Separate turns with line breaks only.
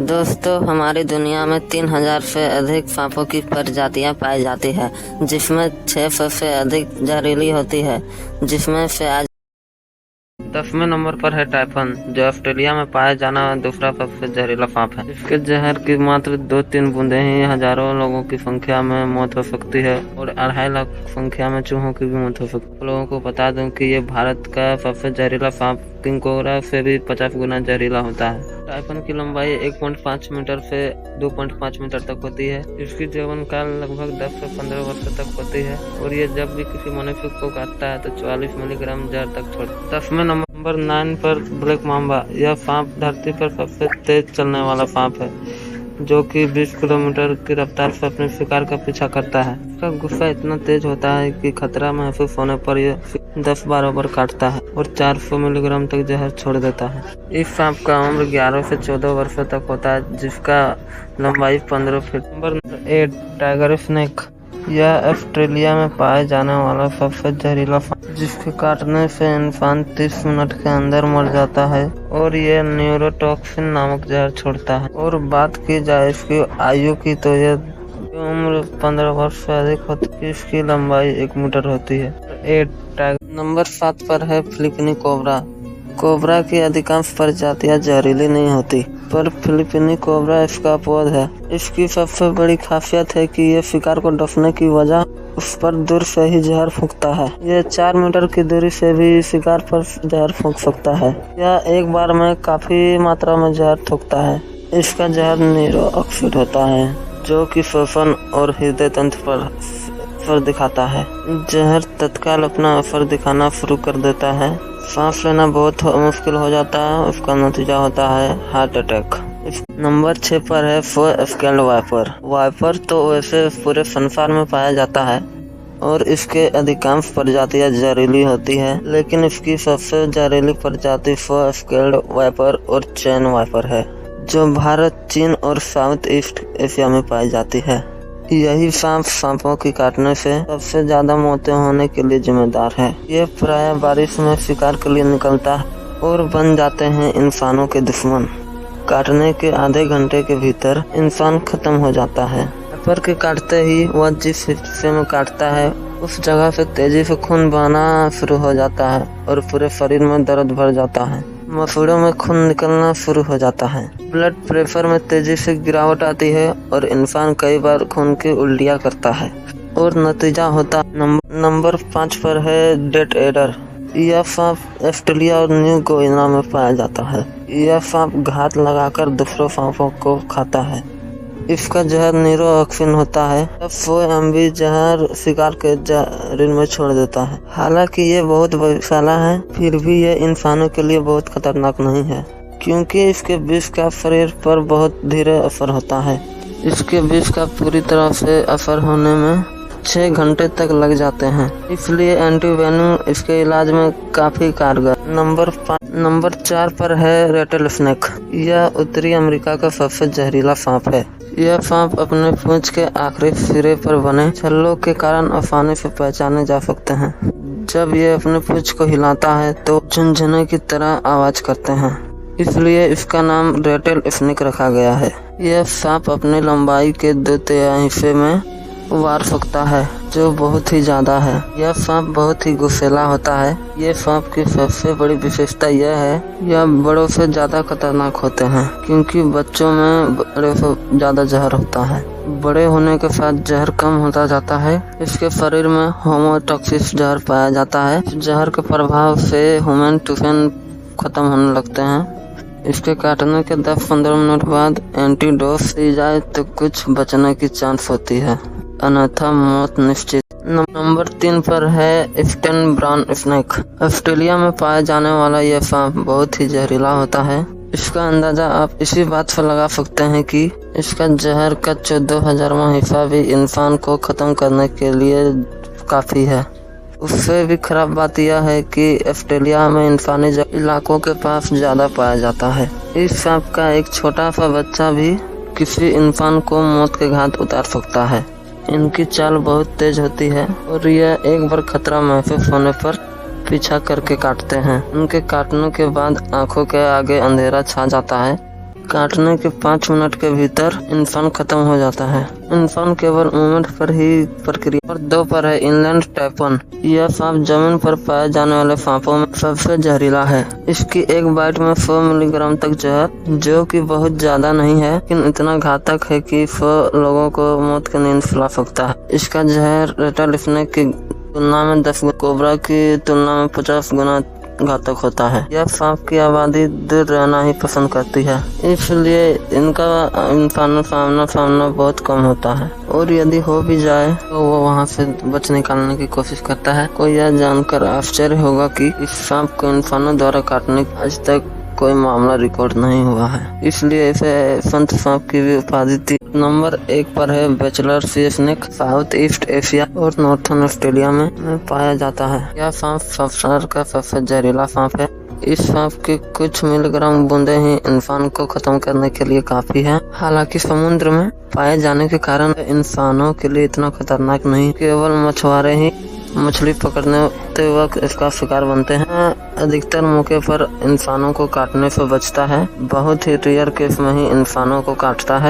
दोस्तों, हमारी दुनिया में 3000 से अधिक सांपों की प्रजातियां पाई जाती है, जिसमें 600 से अधिक जहरीली होती है, जिसमें से आज 10वें नंबर पर है टाइफन, जो ऑस्ट्रेलिया में पाया जाना वाला दूसरा सबसे जहरीला सांप है। इसके जहर की मात्र 2-3 बूंदें ही हजारों लोगों की संख्या में मौत हो सकती है और 2.5 लाख संख्या में चूहों की भी मौत हो सकती है। लोगों को बता दूं कि ये भारत का सबसे जहरीला सांप किंग कोबरा से भी 50 गुना जहरीला होता है। टाइफन की लंबाई 1.5 मीटर से 2.5 मीटर तक होती है। इसकी जीवन काल लगभग 10 से 15 वर्ष तक होती है और ये जब भी किसी मनुष्य को काटता है तो 44 मिलीग्राम जहर तक छोड़ता है। 10वें नंबर 9 पर ब्लैक मांबा। यह सांप धरती पर सबसे तेज चलने वाला सांप है, जो कि 20 किलोमीटर की रफ्तार से अपने शिकार का पीछा करता है। इसका गुस्सा इतना तेज होता है कि खतरा महसूस होने पर यह 10-12 बार काटता है और 400 मिलीग्राम तक जहर छोड़ देता है। इस सांप का उम्र 11 से 14 वर्षों तक होता है, जिसका लंबाई 15 फीट। Number 8 tiger snake. यह ऑस्ट्रेलिया में पाए जाने वाला सबसे जहरीला सांप, जिसके काटने से इंसान 30 मिनट के अंदर मर जाता है और यह न्यूरोटॉक्सिन नामक जहर छोड़ता है। और बात की जाए इसकी आयु की तो यह उम्र 15 वर्ष से अधिक होती है। इसकी लंबाई 1 मीटर होती है। 8 टाइगर। नंबर 7 पर है फिलीपीनी कोबरा। कोबरा की अधिकांश प्रजातियां जहरीली नहीं होती, पर फिलीपीनी कोबरा इसका अपवाद है। इसकी सबसे बड़ी खासियत है कि यह शिकार को डसने की वजह उस पर दूर से ही जहर फूंकता है। यह 4 मीटर की दूरी से भी शिकार पर जहर फूंक सकता है। यह एक बार में काफी मात्रा में जहर थूकता है। इसका जहर न्यूरोटॉक्सिक होता है, जो कि श्वसन और हृदय तंत्र पर असर दिखाता है। जहर तत्काल अपना असर दिखाना शुरू कर देता है। सांस लेना बहुत मुश्किल हो जाता है। उसका नतीजा होता है हार्ट अटैक। नंबर 6 पर है 4 स्केल्ड वाइपर। वाइपर तो वैसे पूरे संसार में पाया जाता है और इसके अधिकांश प्रजातियां जहरीली होती है, लेकिन इसकी सबसे जहरीली प्रजाति 4 स्केल्ड वाइपर और चैन वाइपर है, जो भारत, चीन और साउथ ईस्ट एशिया में पाई जाती है। यही सांपों की काटने से सबसे ज्यादा मौतें होने के लिए जिम्मेदार है। ये प्राय बारिश में शिकार के लिए निकलता है और बन जाते हैं इंसानों के दुश्मन। काटने के आधे घंटे के भीतर इंसान खत्म हो जाता है। वाइपर के काटते ही वह जिस हिस्से में काटता है उस जगह से तेजी से खून बहना शुरू हो जाता है और पूरे शरीर में दर्द भर जाता है। मसूड़ों में खून निकलना शुरू हो जाता है। ब्लड प्रेशर में तेजी से गिरावट आती है और इंसान कई बार खून की उल्टियाँ करता है और नतीजा होता। नंबर 5 पर है डेथ एडर। यह सांप ऑस्ट्रेलिया और न्यू गिनी में पाया जाता है। यह सांप घात लगाकर दूसरों सांपों को खाता है। इसका जहर न्यूरोटॉक्सिन होता है। 100 mg जहर शिकार के शरीर में छोड़ देता है। हालांकि ये बहुत विषैला है, फिर भी ये इंसानों के लिए बहुत खतरनाक नहीं है, क्योंकि इसके विष का शरीर पर बहुत धीरे असर होता है। इसके विष का पूरी तरह से असर होने में 6 घंटे तक लग जाते हैं, इसलिए एंटीवेनम इसके इलाज में काफी कारगर। नंबर 4 पर है रेटल स्नेक। यह उत्तरी अमेरिका का सबसे जहरीला सांप है। यह सांप अपने पूंछ के आखिरी सिरे पर बने छल्लों के कारण आसानी से पहचाने जा सकते हैं। जब ये अपने पूंछ को हिलाता है तो झुनझुने की तरह आवाज करते हैं, इसलिए इसका नाम रेटल स्नेक रखा गया है। यह सांप अपनी लंबाई के 2/3 हिस्से में वार सकता है, जो बहुत ही ज्यादा है। यह सांप बहुत ही गुस्सैला होता है। यह सांप की सबसे बड़ी विशेषता यह है, यह बड़ों से ज्यादा खतरनाक होते हैं, क्योंकि बच्चों में बड़े से ज्यादा जहर होता है। बड़े होने के साथ जहर कम होता जाता है। इसके शरीर में होमोटॉक्सिक जहर पाया जाता है। जहर के प्रभाव से ह्यूमन टूफेन खत्म होने लगते हैं। इसके काटने के 10-15 मिनट बाद एंटीडोस दी जाए तो कुछ बचने की चांस होती है, अन्यथा मौत निश्चित। नंबर 3 पर है ईस्टर्न ब्राउन स्नेक। ऑस्ट्रेलिया में पाया जाने वाला यह सांप बहुत ही जहरीला होता है। इसका अंदाजा आप इसी बात से लगा सकते हैं कि इसका जहर का 14,000वां हिस्सा भी इंसान को खत्म करने के लिए काफी है। उससे भी खराब बात यह है कि ऑस्ट्रेलिया में इंसानी इलाकों के पास ज्यादा पाया जाता है। इस सांप का एक छोटा सा बच्चा भी किसी इंसान को मौत के घाट उतार सकता है। इनकी चाल बहुत तेज होती है और यह एक बार खतरा महसूस होने पर पीछा करके काटते हैं। उनके काटने के बाद आंखों के आगे अंधेरा छा जाता है काटने के 5 मिनट के भीतर इंसान खत्म हो जाता है। इंसान केवल मूवमेंट पर ही प्रक्रिया। और 2 पर है इनलैंड टैपन। यह सांप जमीन पर पाए जाने वाले सांपों में सबसे जहरीला है। इसकी एक बाइट में 100 मिलीग्राम तक जहर, जो कि बहुत ज्यादा नहीं है, लेकिन इतना घातक है कि 100 लोगों को मौत की नींद सुला सकता है। इसका जहर रेटल स्नेक की तुलना में 10 गुना, कोबरा की तुलना में 50 गुना घातक होता है। यह सांप की आबादी दूर रहना ही पसंद करती है, इसलिए इनका इंसानों सामना बहुत कम होता है। और यदि हो भी जाए तो वो वहां से बच निकालने की कोशिश करता है। को यह जानकर आश्चर्य होगा कि इस सांप को इंसानों द्वारा काटने की आज तक कोई मामला रिकॉर्ड नहीं हुआ है, इसलिए इसे संत सांप की भी उपाधि थी। नंबर 1 पर है बैचलर सी स्नेक। साउथ ईस्ट एशिया और नॉर्थन ऑस्ट्रेलिया में पाया जाता है। यह सांप संसार का सबसे जहरीला सांप है। इस सांप के कुछ मिलीग्राम बूंदे ही इंसान को खत्म करने के लिए काफी है। हालांकि समुद्र में पाए जाने के कारण इंसानों के लिए इतना खतरनाक नहीं, केवल मछुआरे ही मछली पकड़ने वक्त इसका शिकार बनते हैं। अधिकतर मौके पर इंसानों को काटने से बचता है, बहुत ही रेयर केस में ही इंसानों को काटता है।